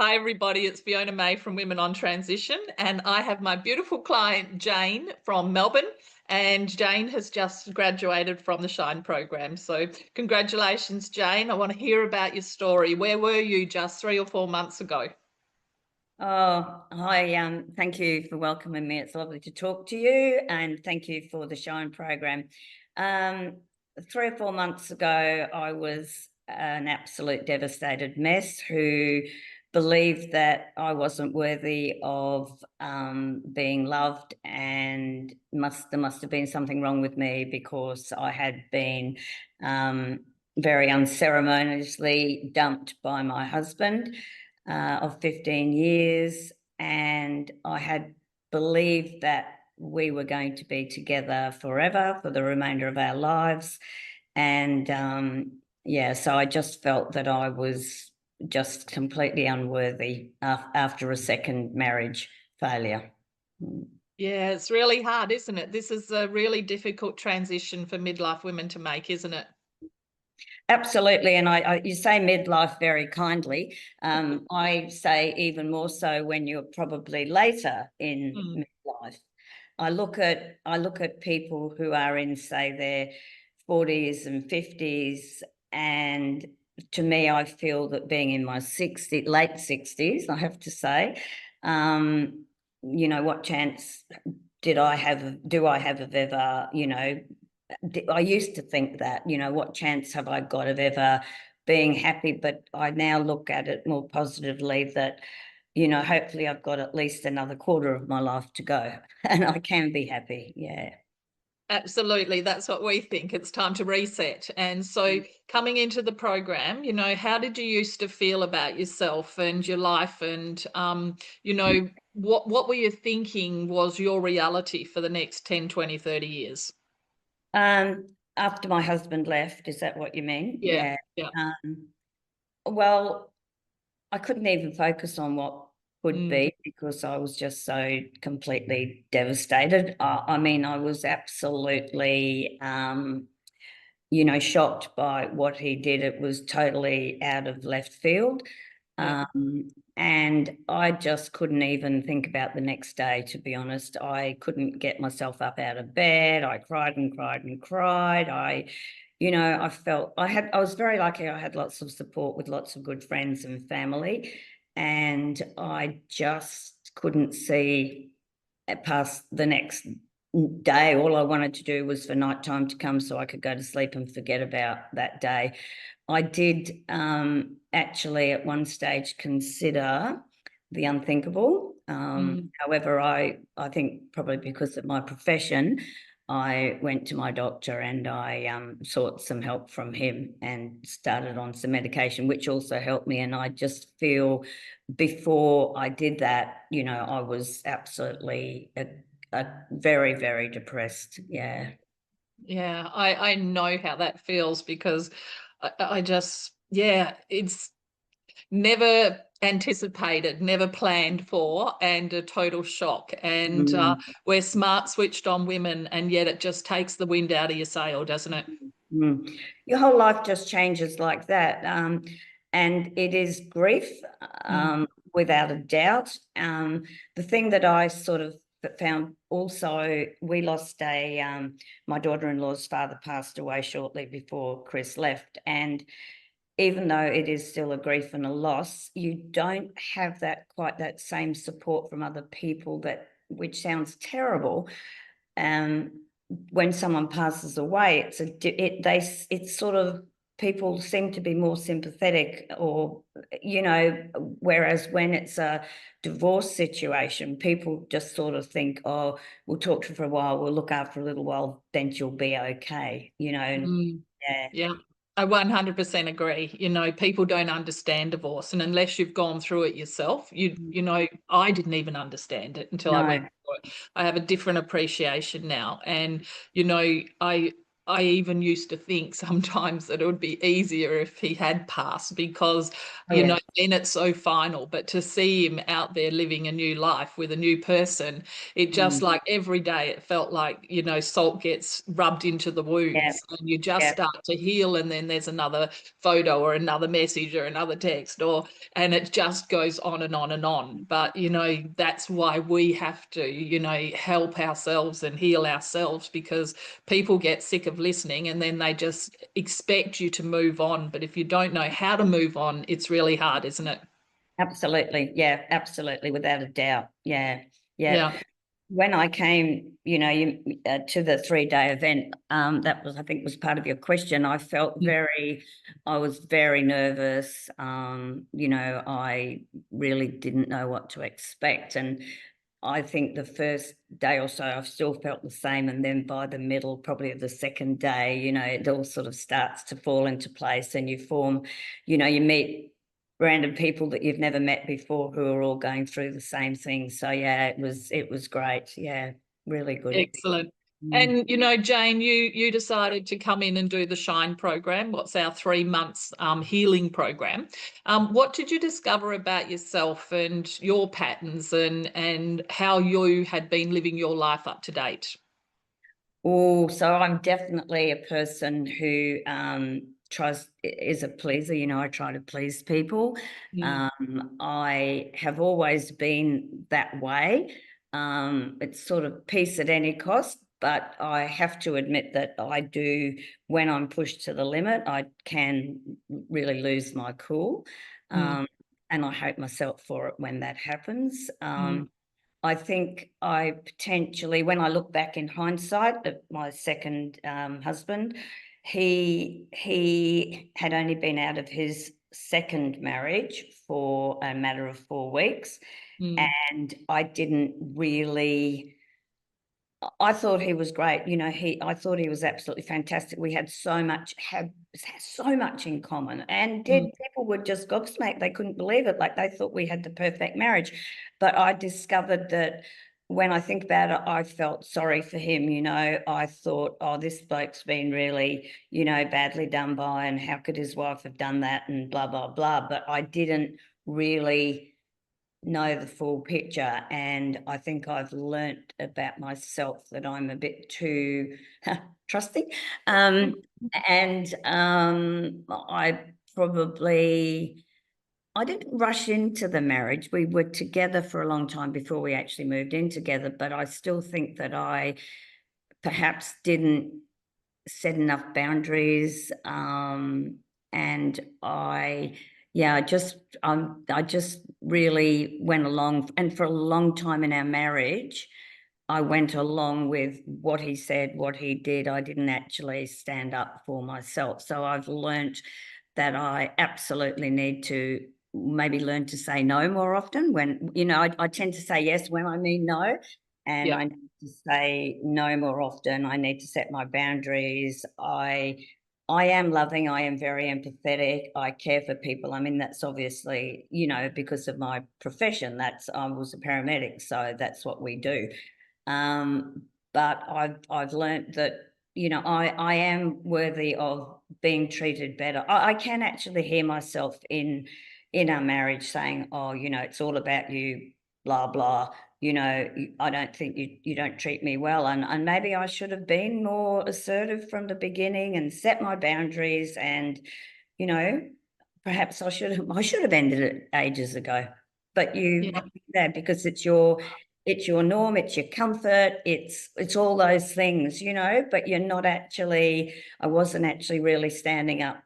Hi, everybody. It's Fiona May from Women on Transition, and I have my beautiful client, Jane, from Melbourne. And Jane has just graduated from the Shine program. So, congratulations, Jane. I want to hear about your story. Where were you just 3 or 4 months ago? Oh, hi. Thank you for welcoming me. It's lovely to talk to you, and thank you for the Shine program. 3 or 4 months ago, I was an absolute devastated mess who believed that I wasn't worthy of being loved, and there must have been something wrong with me because I had been very unceremoniously dumped by my husband of 15 years, and I had believed that we were going to be together forever for the remainder of our lives. And yeah, so I just felt that I was just completely unworthy after a second marriage failure. Yeah, it's really hard, isn't it? This is a really difficult transition for midlife women to make, isn't it? Absolutely, and you say midlife very kindly. I say even more so when you're probably later in Mm. midlife. I look at people who are in, say, their 40s and 50s, and to me, I feel that being in my late 60s, I have to say, what chance do I have of ever, I used to think that, what chance have I got of ever being happy? But I now look at it more positively that, hopefully I've got at least another quarter of my life to go and I can be happy. Yeah. Absolutely. That's what we think. It's time to reset. And so, coming into the program, how did you used to feel about yourself and your life? And, what were you thinking was your reality for the next 10, 20, 30 years? After my husband left, is that what you mean? Yeah. Yeah. Yeah. Um, well, I couldn't even focus on what could Mm. be because I was just so completely devastated. I mean, I was absolutely, shocked by what he did. It was totally out of left field. Yeah. Um, and I just couldn't even think about the next day, to be honest. I couldn't get myself up out of bed. I cried and cried and cried. I was very lucky. I had lots of support with lots of good friends and family. And I just couldn't see past the next day. All I wanted to do was for nighttime to come so I could go to sleep and forget about that day. I did actually at one stage consider the unthinkable. Mm. However, I think probably because of my profession, I went to my doctor and I sought some help from him and started on some medication, which also helped me. And I just feel before I did that, I was absolutely very, very depressed. Yeah. Yeah. I know how that feels because I just, yeah, it's never anticipated, never planned for, and a total shock. And Mm. we're smart, switched on women, and yet it just takes the wind out of your sail, doesn't it? Mm. Your whole life just changes like that. And it is grief, Mm. without a doubt. The thing that I sort of found also, we lost my daughter-in-law's father passed away shortly before Chris left. And even though it is still a grief and a loss, you don't have quite that same support from other people, which sounds terrible. When someone passes away, it's sort of, people seem to be more sympathetic, or whereas when it's a divorce situation, people just sort of think, oh, we'll talk to her for a while, we'll look after her a little while, then she'll be okay. Mm. Yeah. Yeah, I 100% agree. People don't understand divorce, and unless you've gone through it yourself, I didn't even understand it until I went No. through it. I have a different appreciation now, and I I even used to think sometimes that it would be easier if he had passed because, Oh, yeah. then it's so final. But to see him out there living a new life with a new person, it just Mm. like every day it felt like, salt gets rubbed into the Yeah, wounds and you just yeah, start to heal. And then there's another photo or another message or another text, and it just goes on and on and on. But, that's why we have to, help ourselves and heal ourselves, because people get sick of listening and then they just expect you to move on. But if you don't know how to move on, it's really hard, isn't it? absolutely. Yeah, absolutely, without a doubt. Yeah, yeah. Yeah. When I came, to the 3-day event, that was, I think, was part of your question. Mm, I was very nervous. I really didn't know what to expect, and I think the first day or so, I still felt the same, and then by the middle, probably of the second day, it all sort of starts to fall into place, and you form, you meet random people that you've never met before who are all going through the same thing. So yeah, it was great. Yeah, really good. excellent. Mm. And Jane, you decided to come in and do the Shine program. What's our 3 months healing program? What did you discover about yourself and your patterns and how you had been living your life up to date? Oh, so I'm definitely a person who tries is a pleaser. I try to please people. Mm, I have always been that way. It's sort of peace at any cost, but I have to admit that I do, when I'm pushed to the limit, I can really lose my cool. mm, Um, and I hate myself for it when that happens. mm, I think I potentially, when I look back in hindsight, at my second husband, he had only been out of his second marriage for a matter of 4 weeks, mm, and I didn't really. I thought he was great. I thought he was absolutely fantastic. We had so much in common, and mm. people were just gobsmacked. They couldn't believe it. Like, they thought we had the perfect marriage. But I discovered that when I think about it, I felt sorry for him. I thought, oh, this bloke's been really, badly done by, and how could his wife have done that, and blah, blah, blah. But I didn't really know the full picture. And I think I've learnt about myself that I'm a bit too trusting. And I didn't rush into the marriage. We were together for a long time before we actually moved in together, but I still think that I perhaps didn't set enough boundaries. And I just really went along. And for a long time in our marriage, I went along with what he said, what he did. I didn't actually stand up for myself. So I've learnt that I absolutely need to maybe learn to say no more often. When, I tend to say yes when I mean no. And Yeah. I need to say no more often. I need to set my boundaries. I am loving. I am very empathetic. I care for people. I mean, that's obviously, because of my profession. I was a paramedic, so that's what we do. Um, but I've learnt that, I am worthy of being treated better. I can actually hear myself in our marriage saying, oh, it's all about you, blah blah. I don't think you don't treat me well, and maybe I should have been more assertive from the beginning and set my boundaries, and you know perhaps I should have ended it ages ago. But Yeah. because it's your norm, it's your comfort, it's all those things, but you're not actually. I wasn't actually really standing up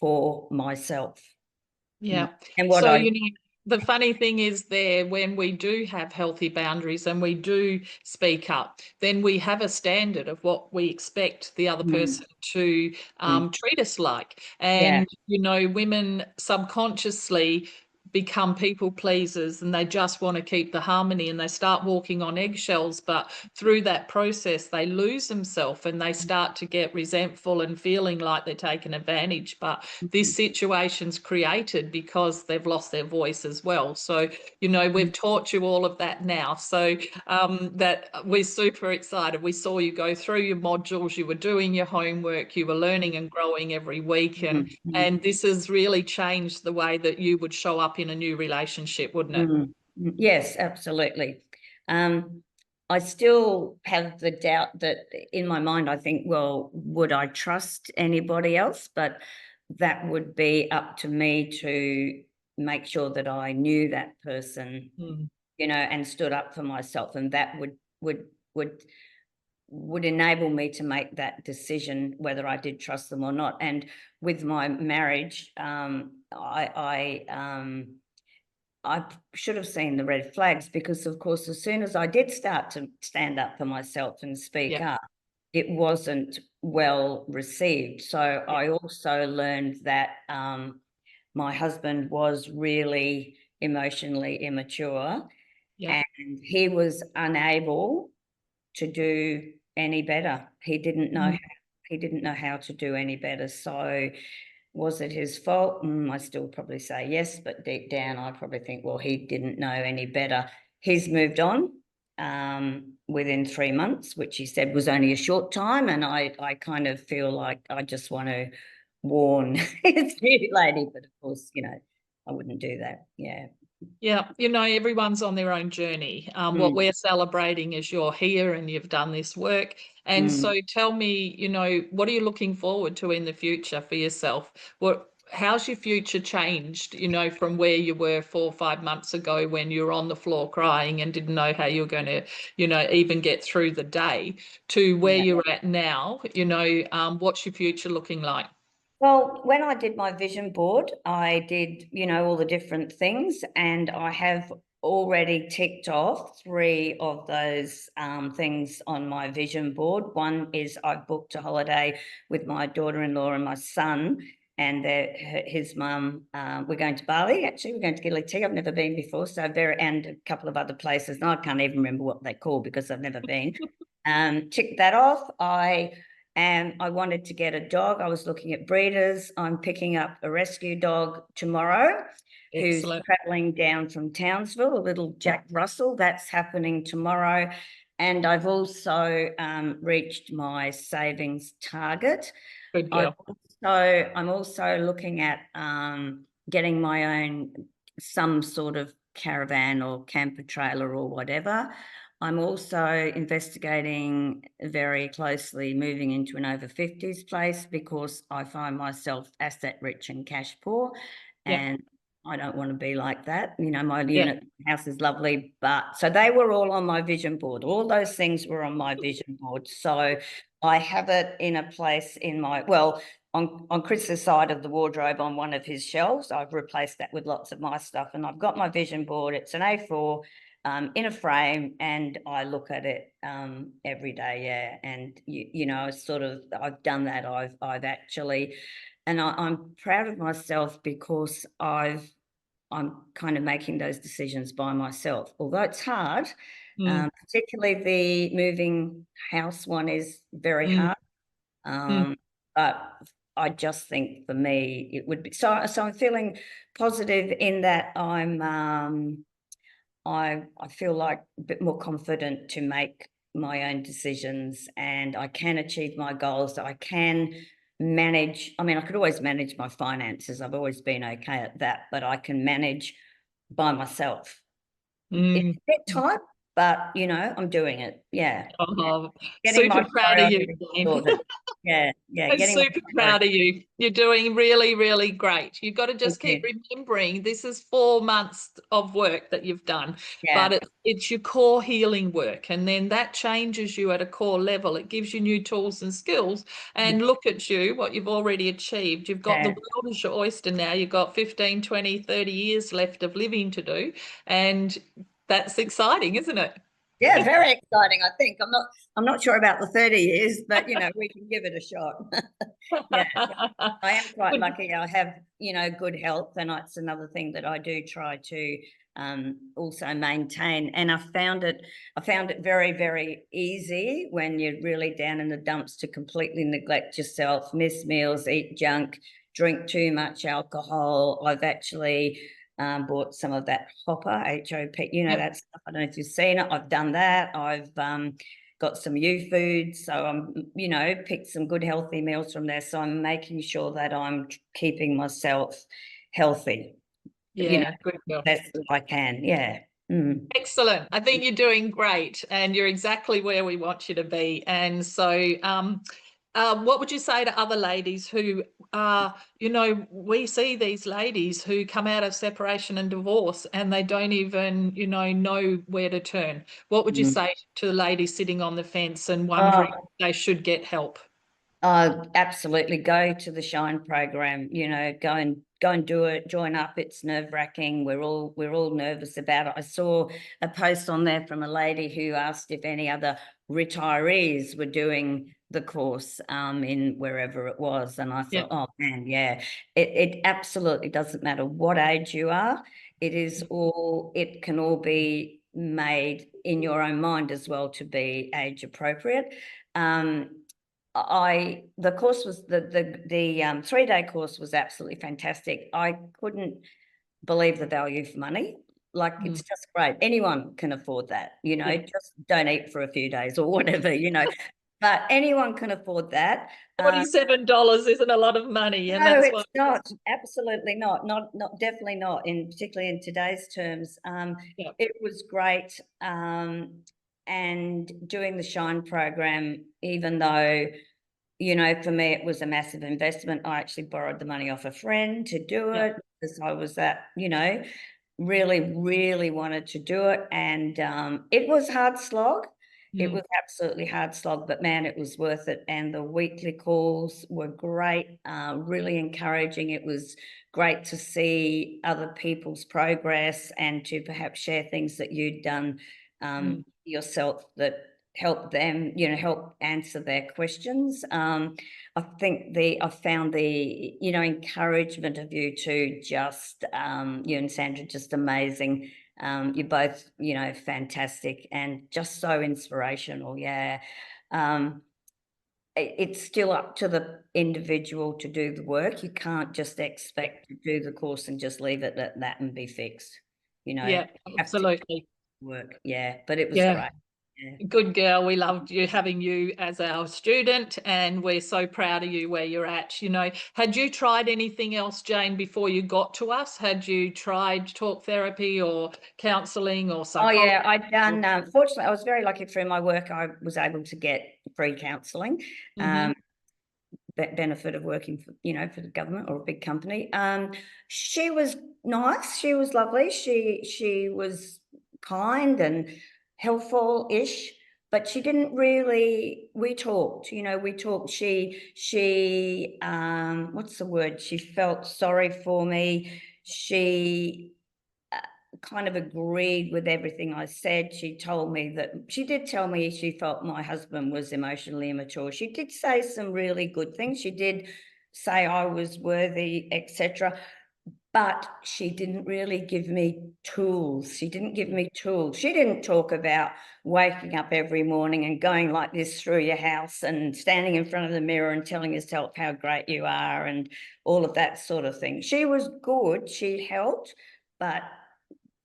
for myself. Yeah. And what So, I the funny thing is there, when we do have healthy boundaries and we do speak up, then we have a standard of what we expect the other mm, person to mm, treat us like. yeah, And, women subconsciously, become people pleasers and they just want to keep the harmony and they start walking on eggshells. But through that process, they lose themselves and they start to get resentful and feeling like they're taken advantage. But this situation's created because they've lost their voice as well. So, we've taught you all of that now. So that we're super excited. We saw you go through your modules, you were doing your homework, you were learning and growing every week. And this has really changed the way that you would show up in a new relationship, wouldn't it? Yes, absolutely. I still have the doubt that in my mind, I think, well, would I trust anybody else? But that would be up to me to make sure that I knew that person, and stood up for myself, and that would enable me to make that decision whether I did trust them or not. And with my marriage, I should have seen the red flags, because, of course, as soon as I did start to stand up for myself and speak Yeah. up, it wasn't well received. So I also learned that my husband was really emotionally immature, Yeah. and he was unable to do any better. He didn't know. He didn't know how to do any better. So was it his fault? I still probably say yes, but deep down, I probably think, well, he didn't know any better. He's moved on within 3 months, which he said was only a short time. And I kind of feel like I just want to warn his lady, but of course, I wouldn't do that. Yeah. Yeah, everyone's on their own journey. What Mm, we're celebrating is you're here and you've done this work. And mm. so tell me, what are you looking forward to in the future for yourself? How's your future changed, from where you were 4 or 5 months ago when you were on the floor crying and didn't know how you were going to, even get through the day, to where Yeah. you're at now? What's your future looking like? Well, when I did my vision board, I did, all the different things, and I have already ticked off 3 of those things on my vision board. One is I've booked a holiday with my daughter-in-law and my son and his mum. We're going to Bali, actually. We're going to Gili. I've never been before, and a couple of other places. And I can't even remember what they're called because I've never been. Tick that off. And I wanted to get a dog. I was looking at breeders. I'm picking up a rescue dog tomorrow who's Excellent. traveling down from Townsville, a little Jack Russell. That's happening tomorrow. And I've also reached my savings target. Good I've girl. I'm also looking at getting my own, some sort of caravan or camper trailer or whatever. I'm also investigating very closely moving into an over 50s place, because I find myself asset rich and cash poor, Yeah. and I don't want to be like that. My Yeah. unit house is lovely, but so they were all on my vision board. All those things were on my vision board. So I have it in a place in my, well, on Chris's side of the wardrobe on one of his shelves. I've replaced that with lots of my stuff, and I've got my vision board. It's an A4 in a frame, and I look at it every day. Yeah, and sort of, I've done that. I've actually, and I'm proud of myself because I'm kind of making those decisions by myself, although it's hard. Mm, Particularly the moving house one is very mm, hard. mm. But I just think for me it would be so. So I'm feeling positive in that I feel like a bit more confident to make my own decisions, and I can achieve my goals. I can manage. I mean, I could always manage my finances. I've always been okay at that, but I can manage by myself. It's Mm. a bit tight, but I'm doing it. Yeah. Yeah. Oh, Getting super my proud of you, priorities Jane. sorted. Yeah, yeah, I'm getting my super proud priorities. of you. You're doing really, really great. You've got to Thank just keep you. remembering this is 4 months of work that you've done, but Yeah, it's your core healing work. And then that changes you at a core level. It gives you new tools and skills. And look at you, what you've already achieved. You've got the yeah. world as your oyster now. You've got 15, 20, 30 years left of living to do. And that's exciting, isn't it? Yeah, very exciting. I think I'm not sure about the 30 years, but we can give it a shot. Yeah, I am quite Good. lucky. I have, good health, and it's another thing that I do try to also maintain. And I found it very, very easy when you're really down in the dumps to completely neglect yourself, miss meals, eat junk, drink too much alcohol. I've actually bought some of that Hopper, HOP, Yep. that stuff. I don't know if you've seen it. I've done that. I've got some U foods. So I'm, picked some good healthy meals from there. So I'm making sure that I'm keeping myself healthy, Yeah, good girl. best that I can. Yeah. Mm. Excellent. I think you're doing great and you're exactly where we want you to be. And so, what would you say to other ladies who are, we see these ladies who come out of separation and divorce and they don't even, know where to turn. What would you Mm. say to the ladies sitting on the fence and wondering Oh, if they should get help? absolutely. Go to the Shine program. Go and do it. Join up. It's nerve-wracking. We're all nervous about it. I saw a post on there from a lady who asked if any other retirees were doing the course in wherever it was, and I Yeah. thought, oh man, yeah, it absolutely doesn't matter what age you are. It can all be made in your own mind as well to be age appropriate. Um, the course was the 3-day course was absolutely fantastic. I couldn't believe the value for money. Like, Mm. it's just great. Anyone can afford that, Yeah. just don't eat for a few days or whatever, but anyone can afford that. $47 isn't a lot of money, and No, that's it's what. not. Absolutely not. Not definitely not. Particularly in today's terms, Yeah. it was great. And doing the Shine program, even though for me, it was a massive investment. I actually borrowed the money off a friend to do Yeah. it because I was really, really wanted to do it. And it was hard slog. It Mm. was absolutely hard slog, but man, it was worth it. And the weekly calls were great, really encouraging. It was great to see other people's progress and to perhaps share things that you'd done Mm. yourself that help them, help answer their questions. I found the, encouragement of you two just, you and Sandra, just amazing. You're both, fantastic and just so inspirational. Yeah. It's still up to the individual to do the work. You can't just expect to do the course and just leave it at that and be fixed. You Yeah, have to absolutely. work. Yeah. But it was Yeah. great. Yeah. Good girl. We loved you having you as our student, and we're so proud of you where you're at. Had you tried anything else, Jane, before you got to us? Had you tried talk therapy or counselling or Oh psychology? yeah, I'd done. Fortunately, I was very lucky through my work. I was able to get free counselling. Mm-hmm. Benefit of working for for the government or a big company. She was nice. She was lovely. She was kind and helpful-ish, but she didn't really. We talked. We talked. She what's the word? She felt sorry for me. She kind of agreed with everything I said. She did tell me she felt my husband was emotionally immature. She did say some really good things. She did say I was worthy, etc. But she didn't really give me tools. She didn't give me tools. She didn't talk about waking up every morning and going like this through your house and standing in front of the mirror and telling yourself how great you are and all of that sort of thing. She was good. She helped, but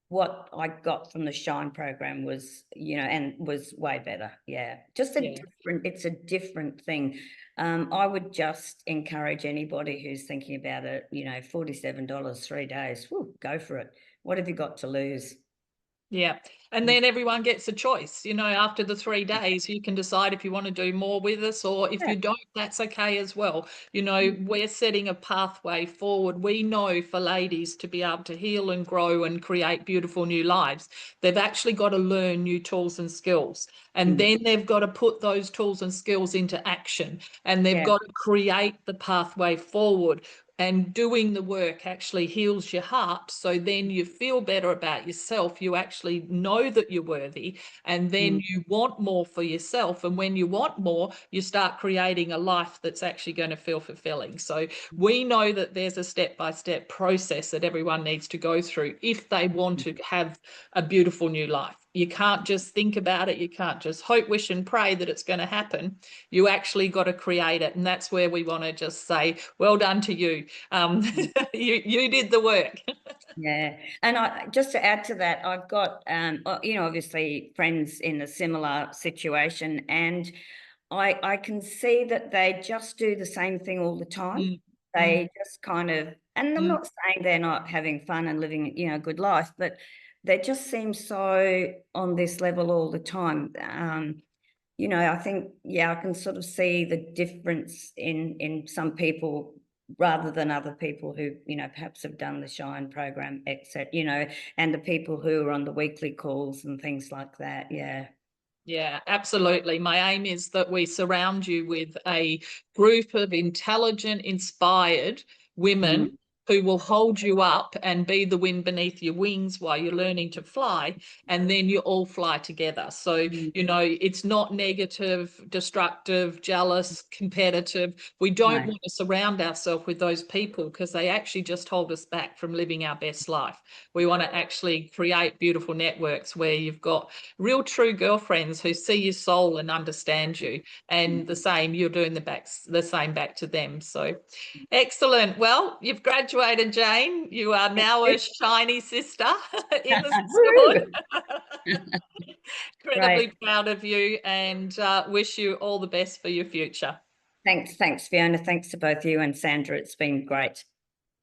what I got from the Shine program was, and was way better. Yeah. Yeah. It's a different thing. I would just encourage anybody who's thinking about it, $47, 3 days, go for it. What have you got to lose? Yeah. And then everyone gets a choice. After the 3 days, you can decide if you want to do more with us, or if Yeah. you don't, that's okay as well. Mm. We're setting a pathway forward. We know for ladies to be able to heal and grow and create beautiful new lives, they've actually got to learn new tools and skills. And Mm. then they've got to put those tools and skills into action, and they've Yeah. got to create the pathway forward. and doing the work actually heals your heart. So then you feel better about yourself. You actually know that you're worthy, and then you want more for yourself. And when you want more, you start creating a life that's actually going to feel fulfilling. So we know that there's a step-by-step process that everyone needs to go through if they want to have a beautiful new life. You can't just think about it. You can't just hope, wish, and pray that it's going to happen. You actually got to create it. And that's where we want to just say, well done to you. You did the work. Yeah, and I just to add to that, I've got obviously friends in a similar situation, and I can see that they just do the same thing all the time. Mm, mm, They just kind of, and I'm mm. not saying they're not having fun and living, a good life, but they just seem so on this level all the time. I think, yeah, I can sort of see the difference in some people rather than other people who, perhaps have done the Shine program, etc., and the people who are on the weekly calls and things like that. Yeah. Yeah, absolutely. My aim is that we surround you with a group of intelligent, inspired Mm, women who will hold you up and be the wind beneath your wings while you're learning to fly. And then you all fly together. So, mm, it's not negative, destructive, jealous, competitive. We don't no. want to surround ourselves with those people because they actually just hold us back from living our best life. We want to actually create beautiful networks where you've got real true girlfriends who see your soul and understand you, and the same, you're doing the same back to them. So excellent. Well, you've graduated, Jane. You are now a shiny sister in the school. Woo! Incredibly Great. proud of you, and wish you all the best for your future. Thanks, Fiona. Thanks to both you and Sandra. It's been great.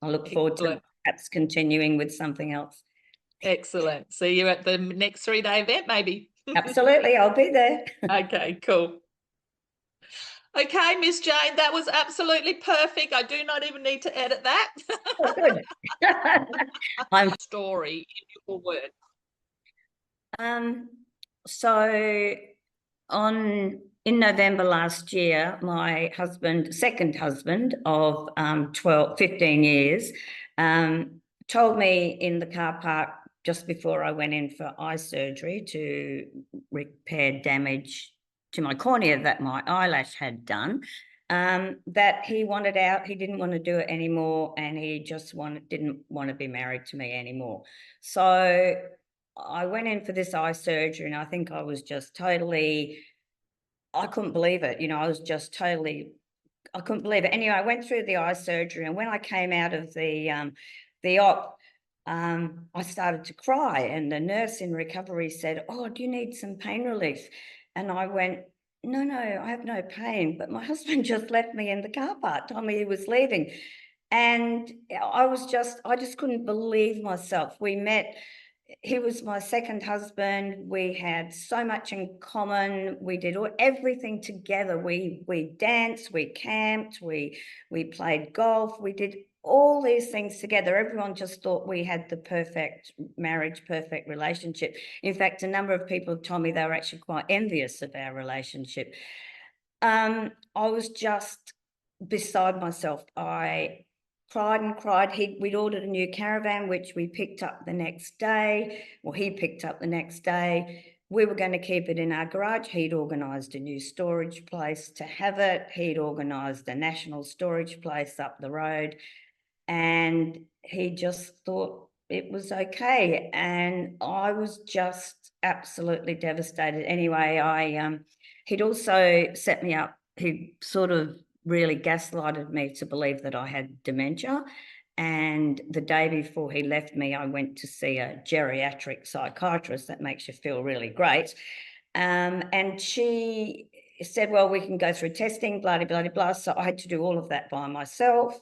I look forward to Excellent. perhaps continuing with something else. Excellent. See you at the next 3-day event, maybe. Absolutely, I'll be there. Okay, cool. Okay, Miss Jane, that was absolutely perfect. I do not even need to edit that. Oh, good. I'm Story in your words. um so in November last year, my second husband of 15 years, told me in the car park just before I went in for eye surgery to repair damage to my cornea that my eyelash had done, that he wanted out. He didn't want to do it anymore, and he just didn't want to be married to me anymore. So I went in for this eye surgery, and I think I was just totally, I couldn't believe it. I was just totally, I couldn't believe it. Anyway, I went through the eye surgery, and when I came out of the op, I started to cry, and the nurse in recovery said, "Oh, do you need some pain relief?" And I went, "No, no, I have no pain, but my husband just left me in the car park, told me he was leaving." And I just couldn't believe myself. We met, he was my second husband. We had so much in common. We did everything together. We danced, we camped, we played golf, we did all these things together. Everyone just thought we had the perfect marriage, perfect relationship. In fact, a number of people told me they were actually quite envious of our relationship. I was just beside myself. I cried and cried. We'd ordered a new caravan, which we picked up the next day. Well, he picked up the next day. We were going to keep it in our garage. He'd organised a new storage place to have it. He'd organised a national storage place up the road. And he just thought it was okay. And I was just absolutely devastated. Anyway, he'd also set me up. He sort of really gaslighted me to believe that I had dementia. And the day before he left me, I went to see a geriatric psychiatrist. That makes you feel really great. And she said, "Well, we can go through testing, blah, blah, blah, blah." So I had to do all of that by myself.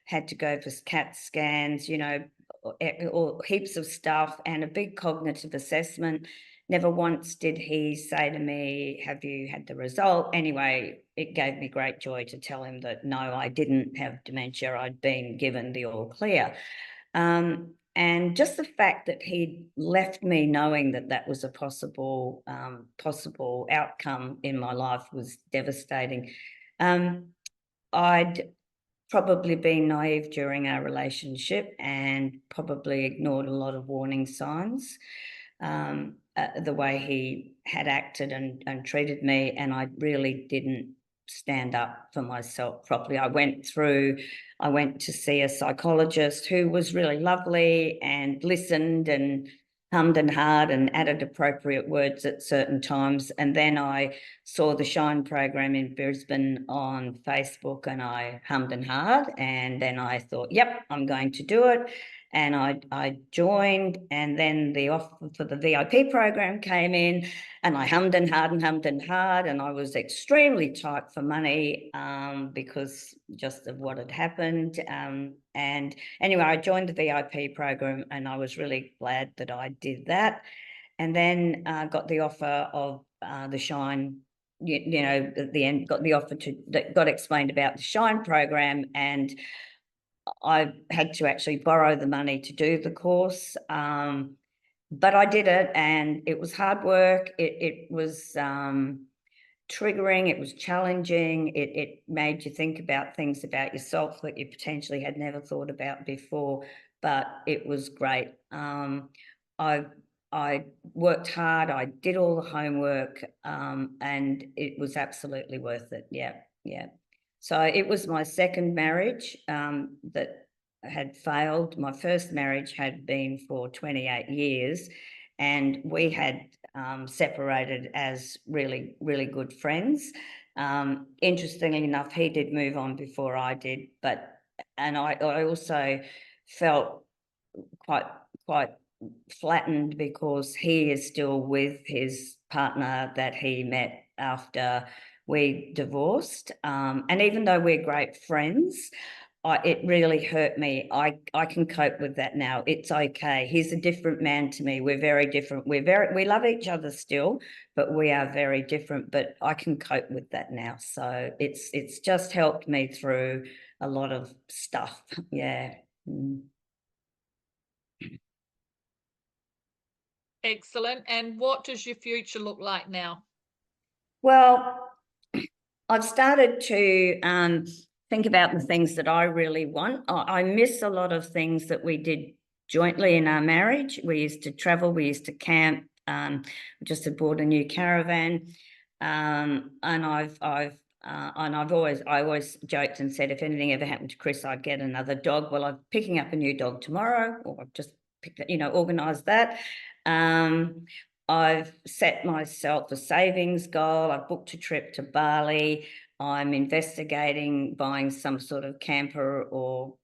Had to go for CAT scans, or heaps of stuff, and a big cognitive assessment. Never once did he say to me, "Have you had the result?" Anyway, it gave me great joy to tell him that no, I didn't have dementia. I'd been given the all clear. And just the fact that he'd left me knowing that that was a possible outcome in my life was devastating. I'd probably been naive during our relationship and probably ignored a lot of warning signs. The way he had acted and treated me, and I really didn't stand up for myself properly. I went to see a psychologist who was really lovely and listened and hummed and hawed and added appropriate words at certain times. And then I saw the Shine program in Brisbane on Facebook, and I hummed and hawed, and then I thought, yep, I'm going to do it. And I joined, and then the offer for the VIP program came in, and I hummed and hawed, and I was extremely tight for money because just of what had happened. And anyway, I joined the VIP program, and I was really glad that I did that. And then got the offer of the Shine. You know, at the end, got the offer that got explained about the Shine program, and I had to actually borrow the money to do the course. But I did it, and it was hard work. It was triggering, it was challenging, it made you think about things about yourself that you potentially had never thought about before, but it was great. I worked hard, I did all the homework, and it was absolutely worth it. Yeah, yeah. So it was my second marriage that had failed. My first marriage had been for 28 years, and we had separated as really, really good friends. Interestingly enough, he did move on before I did, and I also felt quite flattened because he is still with his partner that he met after we divorced. And even though we're great friends, it really hurt me. I can cope with that now. It's okay. He's a different man to me. We're very different. We love each other still, but we are very different. But I can cope with that now. So it's just helped me through a lot of stuff. Yeah. Excellent. And what does your future look like now? Well, I've started to think about the things that I really want. I miss a lot of things that we did jointly in our marriage. We used to travel, we used to camp. We just had bought a new caravan, and I always joked and said if anything ever happened to Chris, I'd get another dog. Well, I'm picking up a new dog tomorrow, or I've just organised that. I've set myself a savings goal. I've booked a trip to Bali. I'm investigating buying some sort of camper or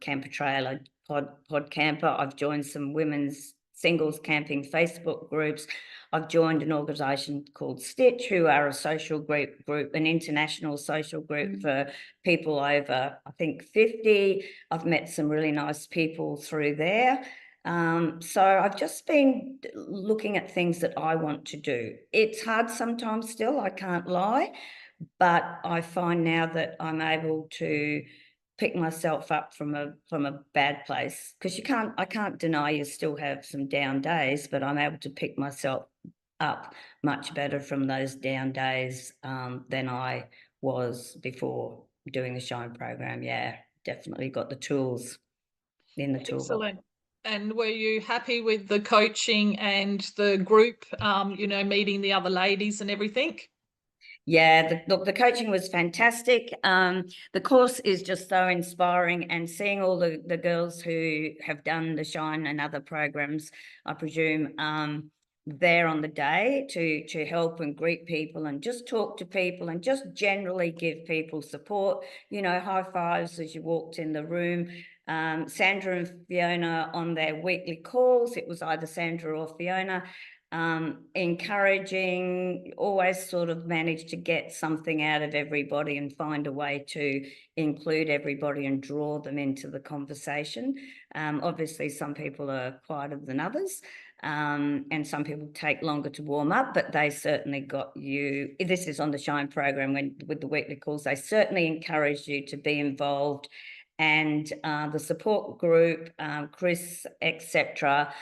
camper trailer, pod camper. I've joined some women's singles camping Facebook groups. I've joined an organisation called Stitch, who are a social group, an international social group for people over, I think, 50. I've met some really nice people through there. So I've just been looking at things that I want to do. It's hard sometimes still, I can't lie, but I find now that I'm able to pick myself up from a bad place, because I can't deny you still have some down days, but I'm able to pick myself up much better from those down days than I was before doing the Shine program. Yeah, definitely got the tools in the toolbox. Excellent. And were you happy with the coaching and the group, meeting the other ladies and everything? Yeah, the coaching was fantastic. The course is just so inspiring, and seeing all the girls who have done the Shine and other programs, I presume, there on the day to help and greet people and just talk to people and just generally give people support, high fives as you walked in the room. Sandra and Fiona on their weekly calls, it was either Sandra or Fiona, encouraging, always sort of manage to get something out of everybody and find a way to include everybody and draw them into the conversation. Obviously, some people are quieter than others, and some people take longer to warm up, but they certainly got you. This is on the Shine program with the weekly calls. They certainly encourage you to be involved. And the support group, Chris, etc.,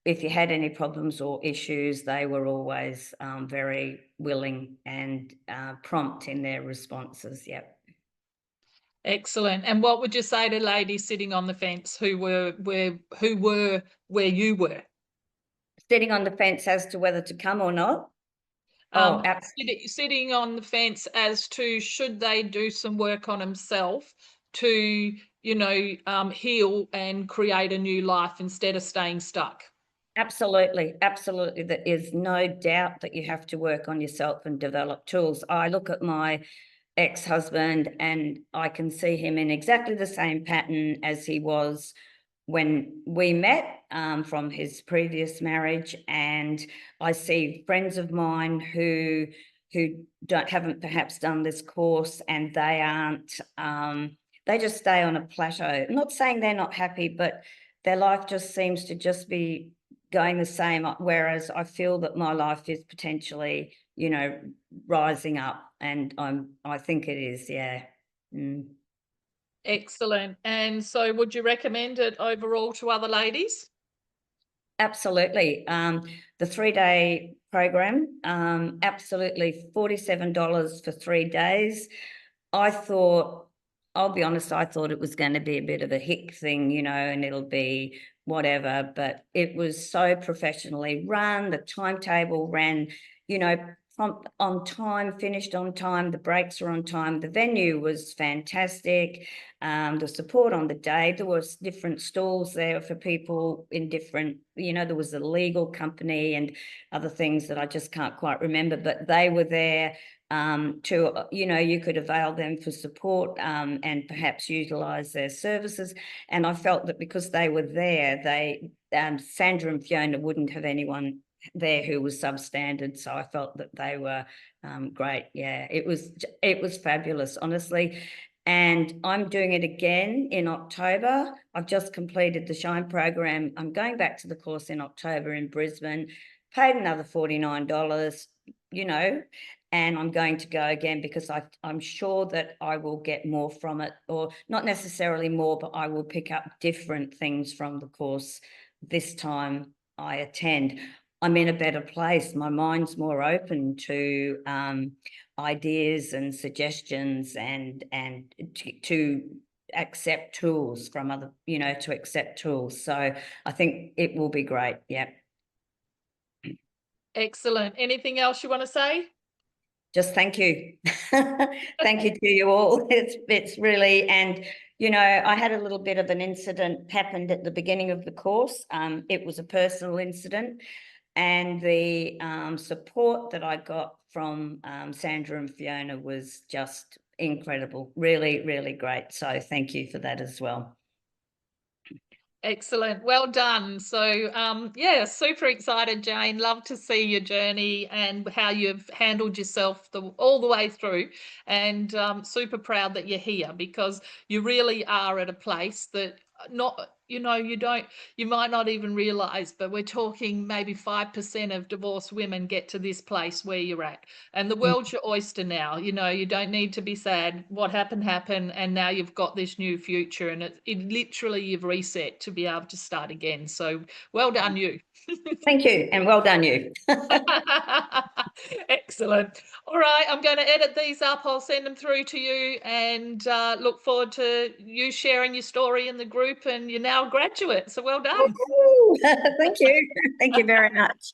if you had any problems or issues, they were always very willing and prompt in their responses. Yep. Excellent. And what would you say to ladies sitting on the fence who were where you were? Sitting on the fence as to whether to come or not. Oh, Um, sitting on the fence as to should they do some work on themselves to, heal and create a new life instead of staying stuck. absolutely, absolutely. There is no doubt that you have to work on yourself and develop tools. I look at my ex-husband and I can see him in exactly the same pattern as he was when we met, from his previous marriage. And I see friends of mine who haven't perhaps done this course, and they aren't, they just stay on a plateau. I'm not saying they're not happy, but their life just seems to just be going the same, whereas I feel that my life is potentially, rising up, and I think it is, yeah. Mm. Excellent. And so would you recommend it overall to other ladies? Absolutely. The 3-day program, absolutely $47 for 3 days. I thought, I'll be honest, I thought it was going to be a bit of a hick thing, and it'll be whatever, but it was so professionally run. The timetable ran, on time, finished on time. The breaks were on time. The venue was fantastic. The support on the day, there was different stalls there for people in different, there was a legal company and other things that I just can't quite remember, but they were there you could avail them for support, and perhaps utilize their services. And I felt that because they were there, Sandra and Fiona wouldn't have anyone there who was substandard, so I felt that they were great. Yeah, it was fabulous, honestly. And I'm doing it again in October. I've just completed the Shine program. I'm going back to the course in October in Brisbane, paid another $49, and I'm going to go again because I'm sure that I will get more from it, or not necessarily more, but I will pick up different things from the course this time I attend. I'm in a better place. My mind's more open to ideas and suggestions, and to accept tools from other, to accept tools. So I think it will be great. Yeah. Excellent. Anything else you want to say? Just thank you. Thank you to you all. It's really, and I had a little bit of an incident happened at the beginning of the course. It was a personal incident, and the support that I got from Sandra and Fiona was just incredible. Really, really great. So thank you for that as well. Excellent. Well done. So, yeah, super excited, Jane. Love to see your journey and how you've handled yourself all the way through. And super proud that you're here because you really are at a place that not, you might not even realize, but we're talking maybe 5% of divorced women get to this place where you're at. And the world's your oyster now. You don't need to be sad. What happened, happened. And now you've got this new future. And it literally you've reset to be able to start again. So well done, you. Thank you, and well done, you. Excellent. All right, I'm going to edit these up. I'll send them through to you and look forward to you sharing your story in the group. And you're now a graduate. So well done. Thank you. Thank you very much.